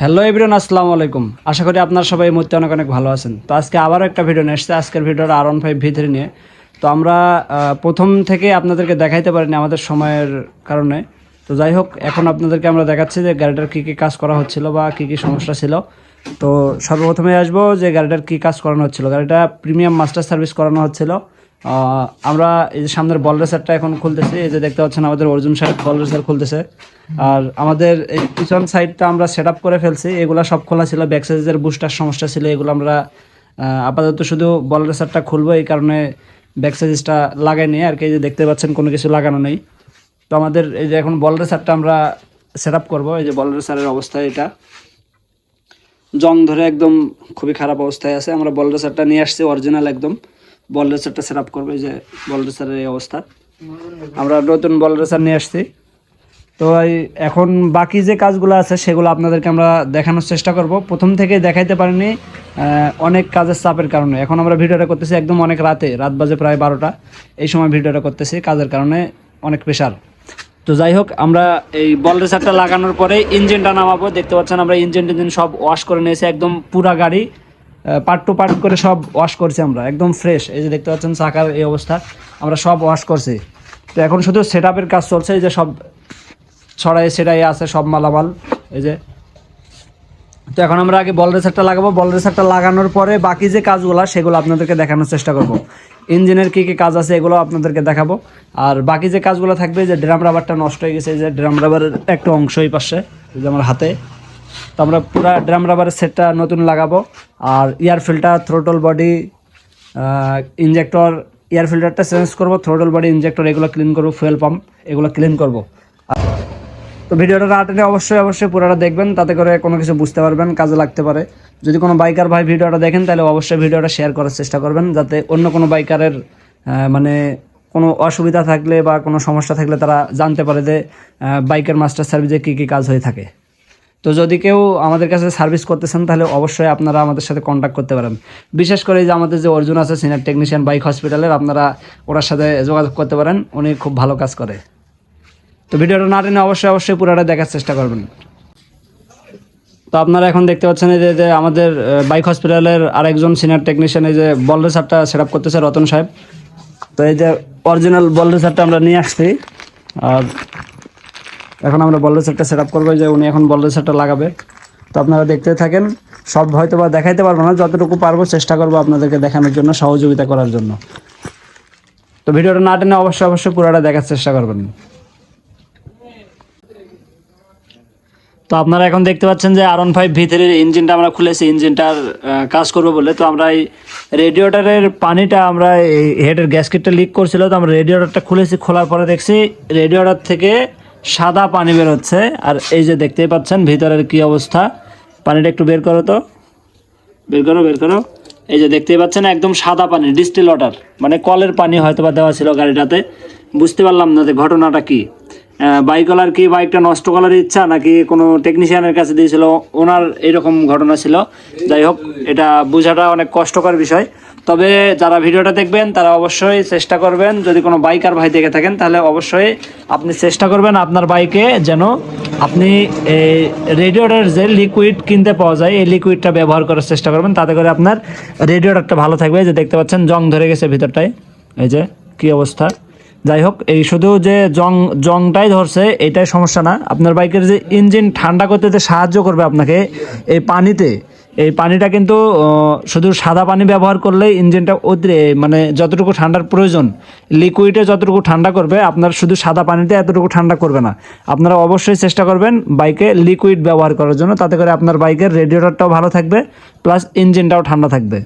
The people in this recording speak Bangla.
হ্যালো এভরিওয়ান, আসসালামু আলাইকুম। আশা করি আপনারা সবাই এই মুহূর্তে অনেক অনেক ভালো আছেন। তো আজকে আবারও একটা ভিডিও নিয়ে এসেছে। আজকের ভিডিওটা R15 V3 নিয়ে। তো আমরা প্রথম থেকে আপনাদেরকে দেখাইতে পারিনি আমাদের সময়ের কারণে। তো যাই হোক, এখন আপনাদেরকে আমরা দেখাচ্ছি যে গাড়িটার কী কী কাজ করা হচ্ছিল বা কী কী সমস্যা ছিল। তো সর্বপ্রথমে আসবো যে গাড়িটার কী কাজ করানো হচ্ছিল। গাড়িটা প্রিমিয়াম মাস্টার সার্ভিস করানো হচ্ছিল। আমরা এই যে সামনের বল রেসারটা এখন খুলতেছি। এই যে দেখতে পাচ্ছেন আমাদের অর্জুন সাহেব বল রেসার খুলতেছে। আর আমাদের এই পিছন সাইডটা আমরা সেট আপ করে ফেলছি। এগুলো সব খোলা ছিল, ব্যাক সাইজের বুস্টার সমস্যা ছিল। এগুলো আমরা আপাতত শুধু বল রেসারটা খুলবো, এই কারণে ব্যাক সাইজটা লাগাইনি আর কি। এই যে দেখতে পাচ্ছেন কোনো কিছু লাগানো নেই। তো আমাদের এই যে এখন বল রেসারটা আমরা সেট আপ করবো। এই যে বল রেসারের অবস্থা, এটা জং ধরে একদম খুবই খারাপ অবস্থায় আছে। আমরা বল রেসারটা নিয়ে আসছি অরিজিনাল একদম। বল রেসারটা সেট আপ করবো। এই যে বল রেসারের এই অবস্থা, আমরা নতুন বল রেসার নিয়ে আসছি। তো এখন বাকি যে কাজগুলো আছে সেগুলো আপনাদেরকে আমরা দেখানোর চেষ্টা করব। প্রথম থেকে দেখাইতে পারিনি অনেক কাজের চাপের কারণে। এখন আমরা ভিডিওটা করতেছি একদম অনেক রাতে, রাত বাজে প্রায় 12টা, এই সময় ভিডিওটা করতেছি। কাজের কারণে অনেক প্রেশার। তো যাই হোক, আমরা এই বল রেসারটা লাগানোর পরে ইঞ্জিনটা নামাবো। দেখতে পাচ্ছেন আমরা ইঞ্জিন সব ওয়াশ করে নিয়েছি, একদম পুরা গাড়ি পার্ট টু পার্ট করে সব ওয়াশ করছি আমরা, একদম ফ্রেশ। এই যে দেখতে পাচ্ছেন চাকার এই অবস্থা, আমরা সব ওয়াশ করছি। তো এখন শুধু সেট আপের কাজ চলছে। এই যে সব ছড়াই সেটাই আছে সব মালামাল। এই যে, তো এখন আমরা আগে বল রেসারটা লাগাবো। বল রেসারটা লাগানোর পরে বাকি যে কাজগুলো সেগুলো আপনাদেরকে দেখানোর চেষ্টা করব। ইঞ্জিনের কী কী কাজ আছে এগুলো আপনাদেরকে দেখাবো। আর বাকি যে কাজগুলো থাকবে, যে ড্রাম রাবারটা নষ্ট হয়ে গেছে, যে ড্রাম রাবারের একটা অংশই পাশে, এই যে আমার হাতে। তো আমরা পুরো ড্রাম রাবারের সেটটা নতুন লাগাবো। আর air filter, throttle body, injector, air ফিল্টারটা চেঞ্জ করবো, থ্রোটল বডি, ইঞ্জেক্টর এগুলো ক্লিন করবো, ফুয়েল পাম্প এগুলো ক্লিন করবো। তো ভিডিওটা না টেনে অবশ্যই পুরোটা দেখবেন, তাতে করে কোনো কিছু বুঝতে পারবেন, কাজে লাগতে পারে। যদি কোনো বাইকার ভাই ভিডিওটা দেখেন তাহলে অবশ্যই ভিডিওটা শেয়ার করার চেষ্টা করবেন, যাতে অন্য কোনো বাইকারের মানে কোনো অসুবিধা থাকলে বা কোনো সমস্যা থাকলে তারা জানতে পারে যে বাইকের মাস্টার সার্ভিসে কী কী কাজ হয়ে থাকে। তো যদি কেউ আমাদের কাছে সার্ভিস করতেছেন তাহলে অবশ্যই আপনারা আমাদের সাথে কন্ট্যাক্ট করতে পারেন। বিশেষ করে যে আমাদের যে অর্জুন আছে সিনিয়র টেকনিশিয়ান বাইক হসপিটালের, আপনারা ওনার সাথে যোগাযোগ করতে পারেন, উনি খুব ভালো কাজ করে। তো ভিডিওটা না টেনে অবশ্যই পুরোটা দেখার চেষ্টা করবেন। তো আপনারা এখন দেখতে পাচ্ছেন এই যে আমাদের বাইক হসপিটালের আরেকজন সিনিয়র টেকনিশিয়ান এই যে বল রেসারটা সেট আপ করতেছে, রতন সাহেব। তো এই যে অরিজিনাল বল রেসারটা আমরা নিয়ে আসছি। আর এখন আমরা বল রেসারটা সেট আপ করবো। যে উনি এখন বল রেসারটা লাগাবে। তো আপনারা দেখতে থাকেন। সব হয়তো বা দেখাইতে পারবো না, যতটুকু পারবো চেষ্টা করবো আপনাদেরকে দেখানোর জন্য, সহযোগিতা করার জন্য। তো ভিডিওটা না টেনে অবশ্যই পুরোটা দেখার চেষ্টা করবেন। তো আপনারা এখন দেখতে পাচ্ছেন যে R15 V3 ইঞ্জিনটা আমরা খুলেছি ইঞ্জিনটার কাজ করবো বলে। তো আমরা এই রেডিয়েটরের পানিটা, আমরা এই হেডের গ্যাসকেটটা লিক করছিল, তো আমরা রেডিয়েটরটা খুলেছি। খোলার পরে দেখছি রেডিয়েটর থেকে সাদা পানি বেরোচ্ছে। আর এই যে দেখতেই পাচ্ছেন ভিতরের কি অবস্থা। পানিটা একটু বের করো তো, বের করো। এই যে দেখতেই পাচ্ছেন একদম সাদা পানি, ডিস্টিল ওয়াটার, মানে কলের পানি হয়তো বা দেওয়া ছিল গাড়িটাতে। বুঝতে পারলাম না যে ঘটনাটা কি। বাইকওয়ালার কি বাইকটা নষ্ট করার ইচ্ছা, নাকি কোনো টেকনিশিয়ানের কাছে দিয়েছিল, ওনার এরকম ঘটনা ছিল। যাই হোক, এটা বোঝাটা অনেক কষ্টকর বিষয়। তবে যারা ভিডিওটা দেখবেন তারা অবশ্যই চেষ্টা করবেন, যদি কোনো বাইকার ভাই দেখে থাকেন তাহলে অবশ্যই আপনি চেষ্টা করবেন আপনার বাইকে যেন আপনি এই রেডিয়েটরের যে লিকুইড কিনতে পাওয়া যায় এই লিকুইডটা ব্যবহার করার চেষ্টা করবেন, তাতে করে আপনার রেডিয়েটরটা ভালো থাকবে। যে দেখতে পাচ্ছেন জং ধরে গেছে ভিতরটায়, এই যে কি অবস্থা। যাই হোক, এই শুধু যে জংটাই ধরছে এটাই সমস্যা না, আপনার বাইকের যে ইঞ্জিন ঠান্ডা করতে যে সাহায্য করবে আপনাকে এই পানিতে, এই পানিটা কিন্তু শুধু সাদা পানি ব্যবহার করলেই ইঞ্জিনটা মানে যতটুকু ঠান্ডার প্রয়োজন, লিকুইডে যতটুকু ঠান্ডা করবে আপনার শুধু সাদা পানিতে এতটুকু ঠান্ডা করবে না। আপনারা অবশ্যই চেষ্টা করবেন বাইকে লিকুইড ব্যবহার করার জন্য, তাতে করে আপনার বাইকের রেডিয়েটরটাও ভালো থাকবে প্লাস ইঞ্জিনটাও ঠান্ডা থাকবে।